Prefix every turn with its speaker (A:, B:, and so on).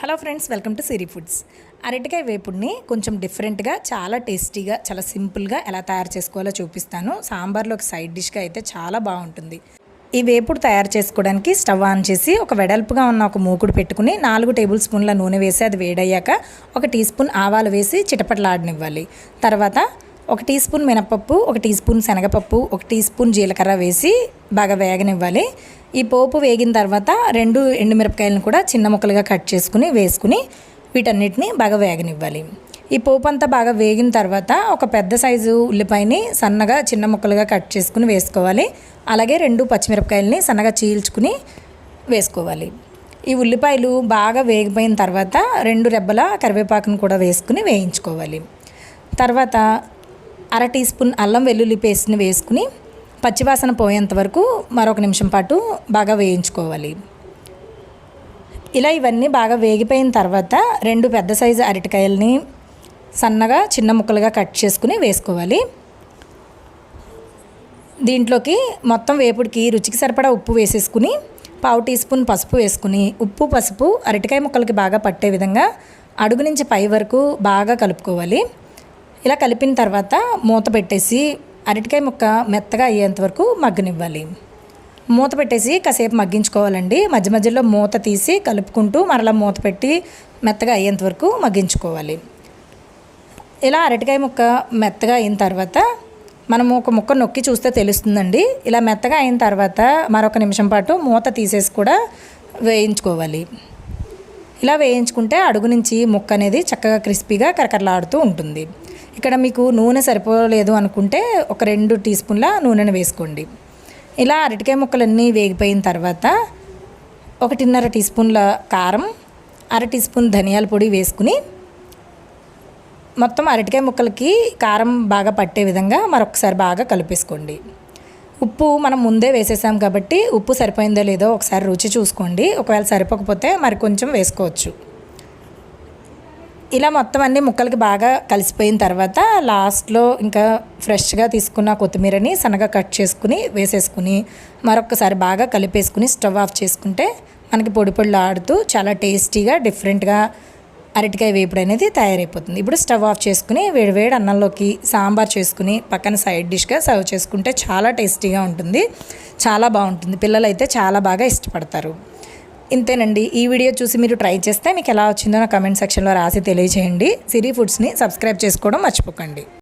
A: Hello friends, welcome to Siri foods. అరటికాయ వేపుడిని కొంచెం డిఫరెంట్గా, చాలా టేస్టీగా, చాలా సింపుల్గా ఎలా తయారు చేసుకోవాలో చూపిస్తాను. సాంబార్లోకి సైడ్ డిష్గా అయితే చాలా బాగుంటుంది. ఈ వేపుడు తయారు చేసుకోవడానికి స్టవ్ ఆన్ చేసి ఒక వెడల్పుగా ఉన్న ఒక మూకుడు పెట్టుకుని 4 టేబుల్ స్పూన్ల నూనె వేసి అది వేడయ్యాక 1 టీ స్పూన్ ఆవాలు వేసి చిటపటలాడనివ్వాలి. తర్వాత 1 టీ స్పూన్ మినపప్పు, 1 టీ స్పూన్ శనగపప్పు, 1 టీ స్పూన్ జీలకర్ర వేసి బాగా వేగనివ్వాలి. ఈ పోపు వేగిన తర్వాత 2 ఎండుమిరపకాయలను కూడా చిన్న ముక్కలుగా కట్ చేసుకుని వేసుకుని వీటన్నిటిని బాగా వేగనివ్వాలి. ఈ పోపు అంతా బాగా వేగిన తర్వాత ఒక పెద్ద సైజు ఉల్లిపాయని సన్నగా చిన్న ముక్కలుగా కట్ చేసుకుని వేసుకోవాలి. అలాగే 2 పచ్చిమిరపకాయలని సన్నగా చీల్చుకుని వేసుకోవాలి. ఈ ఉల్లిపాయలు బాగా వేగిపోయిన తర్వాత 2 రెబ్బల కరివేపాకును కూడా వేసుకుని వేయించుకోవాలి. తర్వాత 1/2 టీ స్పూన్ అల్లం వెల్లుల్లి పేస్ట్ని వేసుకుని పచ్చివాసన పోయేంత వరకు మరొక నిమిషం పాటు బాగా వేయించుకోవాలి. ఇలా ఇవన్నీ బాగా వేగిపోయిన తర్వాత 2 పెద్ద సైజు అరటికాయలని సన్నగా చిన్న ముక్కలుగా కట్ చేసుకుని వేసుకోవాలి. దీంట్లోకి మొత్తం వేపుడికి రుచికి సరిపడా ఉప్పు వేసేసుకుని 1/2 టీ స్పూన్ పసుపు వేసుకుని ఉప్పు పసుపు అరటికాయ ముక్కలకి బాగా పట్టే విధంగా అడుగు నుంచి పై వరకు బాగా కలుపుకోవాలి. ఇలా కలిపిన తర్వాత మూత పెట్టేసి అరటికాయ ముక్క మెత్తగా అయ్యేంత వరకు మగ్గనివ్వాలి. మూత పెట్టేసి కాసేపు మగ్గించుకోవాలండి. మధ్య మధ్యలో మూత తీసి కలుపుకుంటూ మరలా మూత పెట్టి మెత్తగా అయ్యేంత వరకు మగ్గించుకోవాలి. ఇలా అరటికాయ ముక్క మెత్తగా అయిన తర్వాత మనము ఒక ముక్క నొక్కి చూస్తే తెలుస్తుందండి. ఇలా మెత్తగా అయిన తర్వాత మరొక నిమిషం పాటు మూత తీసేసి కూడా వేయించుకోవాలి. ఇలా వేయించుకుంటే అడుగు నుంచి ముక్క అనేది చక్కగా క్రిస్పీగా కరకరలాడుతూ ఉంటుంది. ఇక్కడ మీకు నూనె సరిపోలేదు అనుకుంటే ఒక 2 టీ స్పూన్ల నూనెను వేసుకోండి. ఇలా అరటికాయ ముక్కలన్నీ వేగిపోయిన తర్వాత 1.5 టీ స్పూన్ల కారం, 1/2 టీ స్పూన్ ధనియాల పొడి వేసుకుని మొత్తం అరటికాయ ముక్కలకి కారం బాగా పట్టే విధంగా మరొకసారి బాగా కలిపేసుకోండి. ఉప్పు మనం ముందే వేసేసాం కాబట్టి ఉప్పు సరిపోయిందో లేదో ఒకసారి రుచి చూసుకోండి. ఒకవేళ సరిపోకపోతే మరి కొంచెం వేసుకోవచ్చు. ఇలా మొత్తం అన్ని ముక్కలకి బాగా కలిసిపోయిన తర్వాత లాస్ట్లో ఇంకా ఫ్రెష్గా తీసుకున్న కొత్తిమీరని సన్నగా కట్ చేసుకుని వేసేసుకుని మరొకసారి బాగా కలిపేసుకుని స్టవ్ ఆఫ్ చేసుకుంటే మనకి పొడి పొడిలాడుతూ చాలా టేస్టీగా డిఫరెంట్గా అరటికాయ వేపుడు అనేది తయారైపోతుంది. ఇప్పుడు స్టవ్ ఆఫ్ చేసుకుని వేడివేడి అన్నంలోకి సాంబార్ చేసుకుని పక్కన సైడ్ డిష్గా సర్వ్ చేసుకుంటే చాలా టేస్టీగా ఉంటుంది. చాలా బాగుంటుంది. పిల్లలు అయితే చాలా బాగా ఇష్టపడతారు. ఇంతేనండి. ఈ వీడియో చూసి మీరు ట్రై చేస్తే మీకు ఎలా వచ్చిందో నా కమెంట్ సెక్షన్లో రాసి తెలియజేయండి. సిరి ఫుడ్స్ని సబ్స్క్రైబ్ చేసుకోవడం మర్చిపోకండి.